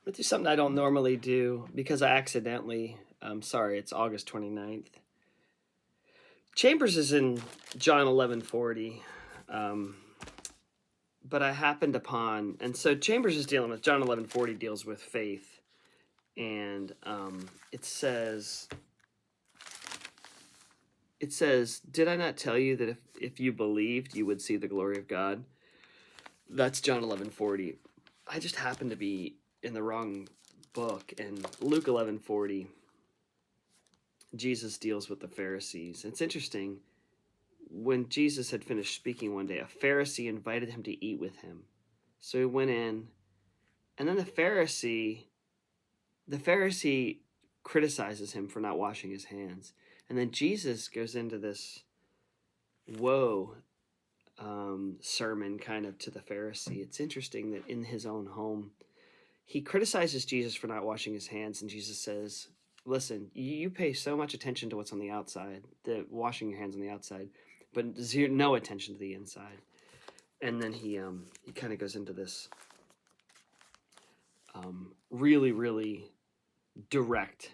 Let's do something I don't normally do because I accidentally, sorry, it's August 29th. Chambers is in John 11:40. Um, but I happened upon, and so Chambers is dealing with, John 11:40 deals with faith. And it says, did I not tell you that if you believed, you would see the glory of God? That's John 11:40. I just happened to be in the wrong book. And Luke 11:40, Jesus deals with the Pharisees. It's interesting. When Jesus had finished speaking one day, a Pharisee invited him to eat with him. So he went in, and then the Pharisee criticizes him for not washing his hands. And then Jesus goes into this woe sermon kind of to the Pharisee. It's interesting that in his own home, he criticizes Jesus for not washing his hands, and Jesus says, listen, you pay so much attention to what's on the outside, the washing your hands on the outside, but no attention to the inside. And then he kind of goes into this really, really direct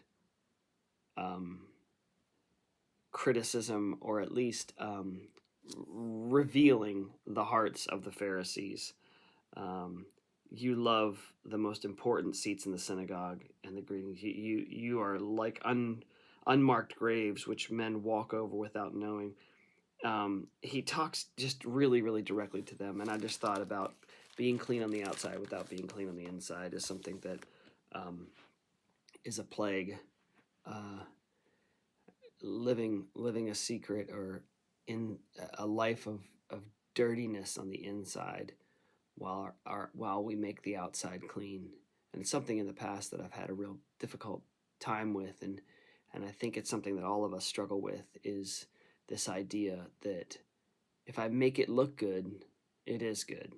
criticism, or at least revealing the hearts of the Pharisees. You love the most important seats in the synagogue and the greetings. You are like unmarked graves which men walk over without knowing. He talks just really, really directly to them, and I just thought about being clean on the outside without being clean on the inside is something that is a plague. Uh, living a secret, or in a life of dirtiness on the inside, while we make the outside clean. And it's something in the past that I've had a real difficult time with, and I think it's something that all of us struggle with, is this idea that if I make it look good, it is good.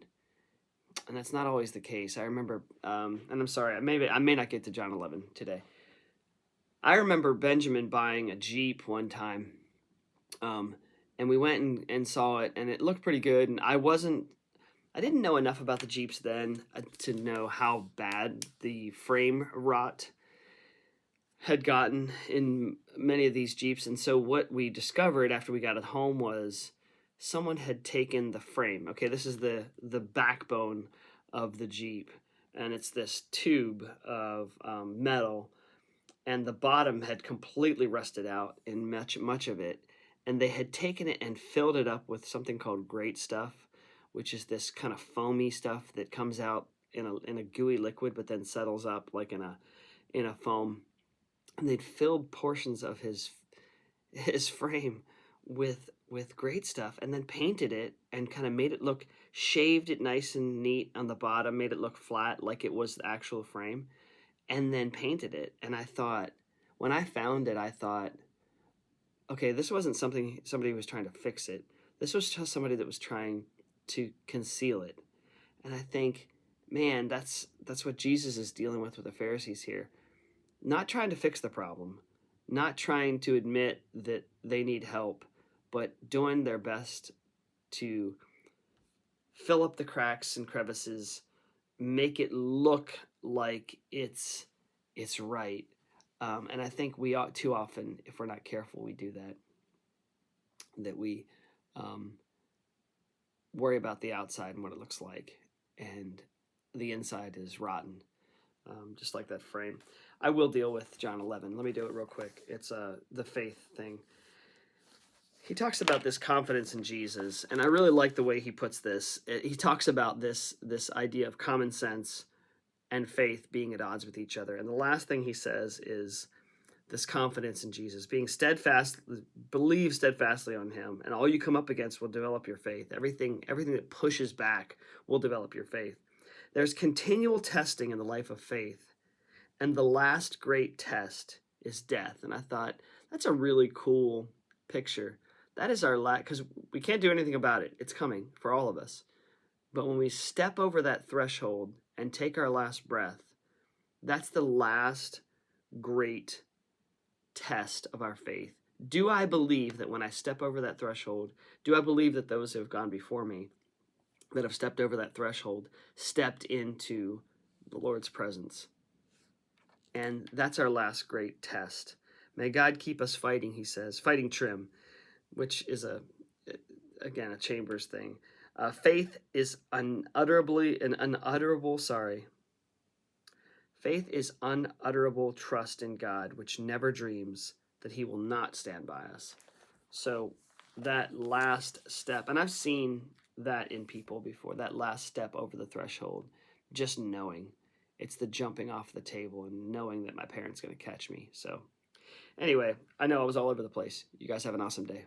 And that's not always the case. I remember, and I'm sorry, I may not get to John 11 today. I remember Benjamin buying a Jeep one time, and we went and saw it, and it looked pretty good. And I didn't know enough about the Jeeps then to know how bad the frame rot had gotten in many of these Jeeps. And so what we discovered after we got it home was someone had taken the frame. Okay, this is the backbone of the Jeep, and it's this tube of metal, and the bottom had completely rusted out in much of it, and they had taken it and filled it up with something called great stuff, which is this kind of foamy stuff that comes out in a gooey liquid but then settles up like in a foam. And they'd filled portions of his frame with great stuff, and then painted it and kind of made it look, shaved it nice and neat on the bottom, made it look flat like it was the actual frame, and then painted it. And I thought, when I found it, I thought, okay, this wasn't somebody was trying to fix it. This was just somebody that was trying to conceal it. And I think, man, that's what Jesus is dealing with the Pharisees here. Not trying to fix the problem, not trying to admit that they need help, but doing their best to fill up the cracks and crevices, make it look like it's right. And I think we ought too often, if we're not careful, we do that we um, worry about the outside and what it looks like, and the inside is rotten, just like that frame. I will deal with John 11. Let me do it real quick. It's the faith thing. He talks about this confidence in Jesus, and I really like the way he puts this. He talks about this idea of common sense and faith being at odds with each other. And the last thing he says is this confidence in Jesus, being steadfast, believe steadfastly on him, and all you come up against will develop your faith. Everything that pushes back will develop your faith. There's continual testing in the life of faith, and the last great test is death. And I thought, that's a really cool picture. That is our last, because we can't do anything about it. It's coming for all of us. But when we step over that threshold and take our last breath, that's the last great test of our faith. Do I believe that when I step over that threshold, do I believe that those who have gone before me, that have stepped over that threshold, stepped into the Lord's presence? And that's our last great test. May God keep us fighting, he says, fighting trim, which is again, a Chambers thing. Faith is Faith is unutterable trust in God, which never dreams that he will not stand by us. So that last step, and I've seen that in people before, that last step over the threshold, just knowing. It's the jumping off the table and knowing that my parents going to catch me. So anyway, I know I was all over the place. You guys have an awesome day.